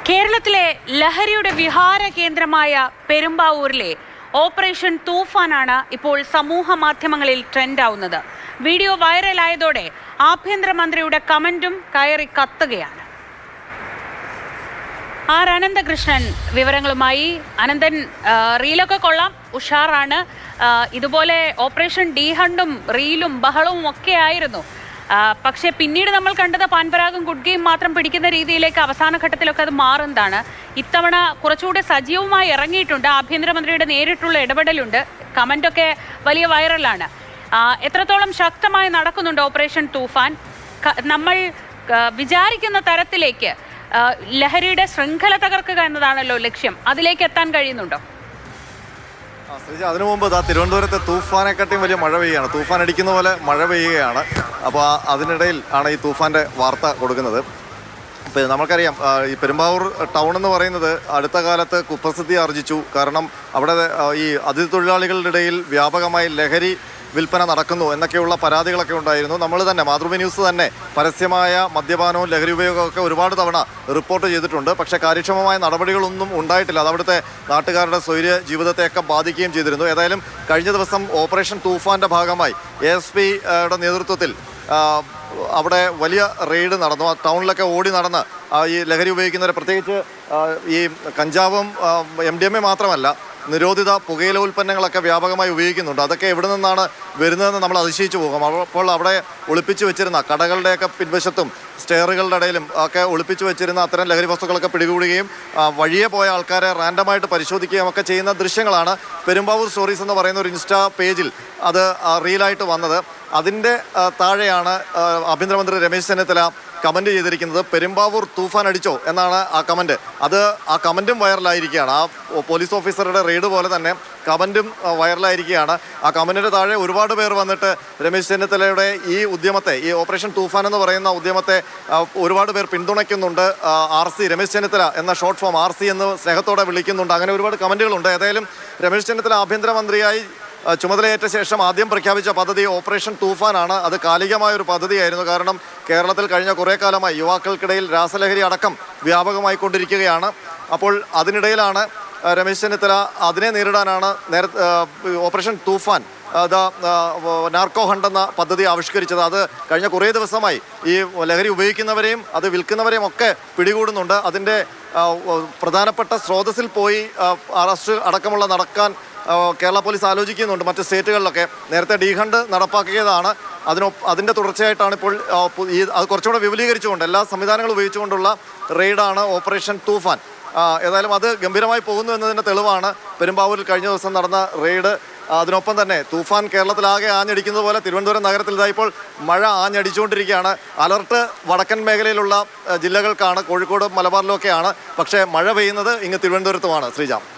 കേരളത്തിലെ ലഹരിയുടെ വിഹാര കേന്ദ്രമായ പെരുമ്പാവൂരിലെ ഓപ്പറേഷൻ തൂഫാനാണ് ഇപ്പോൾ സമൂഹ മാധ്യമങ്ങളിൽ ട്രെൻഡാവുന്നത്. വീഡിയോ വൈറലായതോടെ ആഭ്യന്തരമന്ത്രിയുടെ കമന്റും കയറി കത്തുകയാണ്. ആർ അനന്തകൃഷ്ണൻ വിവരങ്ങളുമായി. അനന്തൻ, റീലൊക്കെ കൊള്ളാം, ഉഷാറാണ്. ഇതുപോലെ ഓപ്പറേഷൻ ഡി ഹണ്ടും റീലും ബഹളവും ഒക്കെ ആയിരുന്നു. പക്ഷേ പിന്നീട് നമ്മൾ കണ്ടത് പാൻപരാഗും ഗുഡ്ഗയും മാത്രം പിടിക്കുന്ന രീതിയിലേക്ക് അവസാന ഘട്ടത്തിലൊക്കെ അത് മാറുന്നതാണ്. ഇത്തവണ കുറച്ചുകൂടെ സജീവമായി ഇറങ്ങിയിട്ടുണ്ട്. ആഭ്യന്തരമന്ത്രിയുടെ നേരിട്ടുള്ള ഇടപെടലുണ്ട്. കമൻ്റൊക്കെ വലിയ വൈറലാണ്. എത്രത്തോളം ശക്തമായി നടക്കുന്നുണ്ട് ഓപ്പറേഷൻ തൂഫാൻ? നമ്മൾ വിചാരിക്കുന്ന തരത്തിലേക്ക് ലഹരിയുടെ ശൃംഖല തകർക്കുക എന്നതാണല്ലോ ലക്ഷ്യം. അതിലേക്ക് എത്താൻ കഴിയുന്നുണ്ടോ? ശ്രീജ, അതിനു മുമ്പ് തിരുവനന്തപുരത്തെ തൂഫാനെക്കാട്ടിയും വലിയ മഴ പെയ്യുകയാണ്. തൂഫാൻ അടിക്കുന്ന പോലെ മഴ പെയ്യുകയാണ്. അപ്പോൾ അതിനിടയിൽ ആണ് ഈ തൂഫാൻ്റെ വാർത്ത കൊടുക്കുന്നത്. ഇപ്പം നമുക്കറിയാം, ഈ പെരുമ്പാവൂർ ടൗൺ എന്ന് പറയുന്നത് അടുത്ത കാലത്ത് കുപ്രസിദ്ധി ആർജിച്ചു. കാരണം അവിടെ ഈ അതിഥി തൊഴിലാളികളുടെ ഇടയിൽ വ്യാപകമായി ലഹരി വിൽപ്പന നടക്കുന്നു എന്നൊക്കെയുള്ള പരാതികളൊക്കെ ഉണ്ടായിരുന്നു. നമ്മൾ തന്നെ മാതൃഭൂമി ന്യൂസ് തന്നെ പരസ്യമായ മദ്യപാനവും ലഹരി ഉപയോഗമൊക്കെ ഒരുപാട് തവണ റിപ്പോർട്ട് ചെയ്തിട്ടുണ്ട്. പക്ഷേ കാര്യക്ഷമമായ നടപടികളൊന്നും ഉണ്ടായിട്ടില്ല. അത് അവിടുത്തെ നാട്ടുകാരുടെ സ്വൈര്യ ജീവിതത്തെയൊക്കെ ബാധിക്കുകയും ചെയ്തിരുന്നു. ഏതായാലും കഴിഞ്ഞ ദിവസം ഓപ്പറേഷൻ തൂഫാൻ്റെ ഭാഗമായി ASPയുടെ നേതൃത്വത്തിൽ അവിടെ വലിയ റെയ്ഡ് നടന്നു. ടൗണിലൊക്കെ ഓടി നടന്ന് ഈ ലഹരി ഉപയോഗിക്കുന്നവരെ, പ്രത്യേകിച്ച് ഈ കഞ്ചാവും MDMA മാത്രമല്ല, നിരോധിത പുകയില ഉൽപ്പന്നങ്ങളൊക്കെ വ്യാപകമായി ഉപയോഗിക്കുന്നുണ്ട്. അതൊക്കെ എവിടെ നിന്നാണ് വരുന്നതെന്ന് നമ്മൾ അതിശയിച്ചു പോകും. അപ്പോൾ അവിടെ ഒളിപ്പിച്ചു വെച്ചിരുന്ന കടകളുടെയൊക്കെ പിൻവശത്തും സ്റ്റെയറുകളുടെ ഇടയിലും ഒക്കെ ഒളിപ്പിച്ചു വെച്ചിരുന്ന അത്തരം ലഹരി വസ്തുക്കളൊക്കെ പിടികൂടുകയും വഴിയെ പോയ ആൾക്കാരെ റാൻഡമായിട്ട് പരിശോധിക്കുകയും ഒക്കെ ചെയ്യുന്ന ദൃശ്യങ്ങളാണ് പെരുമ്പാവൂർ സ്റ്റോറീസ് എന്ന് പറയുന്ന ഒരു ഇൻസ്റ്റാ പേജിൽ അത് റീലായിട്ട് വന്നത്. അതിൻ്റെ താഴെയാണ് ആഭ്യന്തരമന്ത്രി രമേശ് ചെന്നിത്തല കമൻറ്റ് ചെയ്തിരിക്കുന്നത്. പെരുമ്പാവൂർ തൂഫാൻ അടിച്ചോ എന്നാണ് ആ കമൻറ്റ്. ആ കമൻറ്റും വൈറലായിരിക്കുകയാണ്. ആ പോലീസ് ഓഫീസറുടെ റെയ്ഡ് പോലെ തന്നെ കമൻറ്റും വൈറലായിരിക്കുകയാണ്. ആ കമൻറ്റിൻ്റെ താഴെ ഒരുപാട് പേർ വന്നിട്ട് രമേശ് ചെന്നിത്തലയുടെ ഈ ഉദ്യമത്തെ, ഈ ഓപ്പറേഷൻ തൂഫാൻ എന്ന് പറയുന്ന ഉദ്യമത്തെ ഒരുപാട് പേർ പിന്തുണയ്ക്കുന്നുണ്ട്. RC, രമേശ് ചെന്നിത്തല എന്ന ഷോർട്ട് ഫോം RC എന്ന് സ്നേഹത്തോടെ വിളിക്കുന്നുണ്ട്. അങ്ങനെ ഒരുപാട് കമൻറ്റുകളുണ്ട്. ഏതായാലും രമേശ് ചെന്നിത്തല ആഭ്യന്തരമന്ത്രിയായി ചുമതലയേറ്റ ശേഷം ആദ്യം പ്രഖ്യാപിച്ച പദ്ധതി ഓപ്പറേഷൻ തൂഫാനാണ്. അത് കാലികമായൊരു പദ്ധതിയായിരുന്നു. കാരണം കേരളത്തിൽ കഴിഞ്ഞ കുറേ കാലമായി യുവാക്കൾക്കിടയിൽ രാസലഹരി അടക്കം വ്യാപകമായി കൊണ്ടിരിക്കുകയാണ്. അപ്പോൾ അതിനിടയിലാണ് രമേശ് ചെന്നിത്തല അതിനെ നേരിടാനാണ് ഓപ്പറേഷൻ തൂഫാൻ നാർക്കോ ഹണ്ട് എന്ന പദ്ധതി ആവിഷ്കരിച്ചത്. അത് കഴിഞ്ഞ കുറേ ദിവസമായി ഈ ലഹരി ഉപയോഗിക്കുന്നവരെയും അത് വിൽക്കുന്നവരെയും ഒക്കെ പിടികൂടുന്നുണ്ട്. അതിൻ്റെ പ്രധാനപ്പെട്ട സ്രോതസ്സിൽ പോയി അറസ്റ്റ് അടക്കമുള്ള നടക്കാൻ കേരള പോലീസ് ആലോചിക്കുന്നുണ്ട്. മറ്റ് സ്റ്റേറ്റുകളിലൊക്കെ നേരത്തെ ഡി ഹണ്ട് നടപ്പാക്കിയതാണ്. അതിൻ്റെ തുടർച്ചയായിട്ടാണ് ഇപ്പോൾ അത് കുറച്ചുകൂടെ വിപുലീകരിച്ചുകൊണ്ട് എല്ലാ സംവിധാനങ്ങളും ഉപയോഗിച്ചുകൊണ്ടുള്ള റെയ്ഡാണ് ഓപ്പറേഷൻ തൂഫാൻ. ഏതായാലും അത് ഗംഭീരമായി പോകുന്നു എന്നതിൻ്റെ തെളിവാണ് പെരുമ്പാവൂരിൽ കഴിഞ്ഞ ദിവസം നടന്ന റെയ്ഡ്. അതിനൊപ്പം തന്നെ തൂഫാൻ കേരളത്തിലാകെ ആഞ്ഞടിക്കുന്നത് പോലെ തിരുവനന്തപുരം നഗരത്തിൽ ഇതായിപ്പോൾ മഴ ആഞ്ഞടിച്ചുകൊണ്ടിരിക്കുകയാണ്. അലർട്ട് വടക്കൻ മേഖലയിലുള്ള ജില്ലകൾക്കാണ്, കോഴിക്കോട് മലബാറിലൊക്കെയാണ്. പക്ഷേ മഴ പെയ്യുന്നത് ഇങ്ങ് തിരുവനന്തപുരത്തുമാണ്. ശ്രീജാം.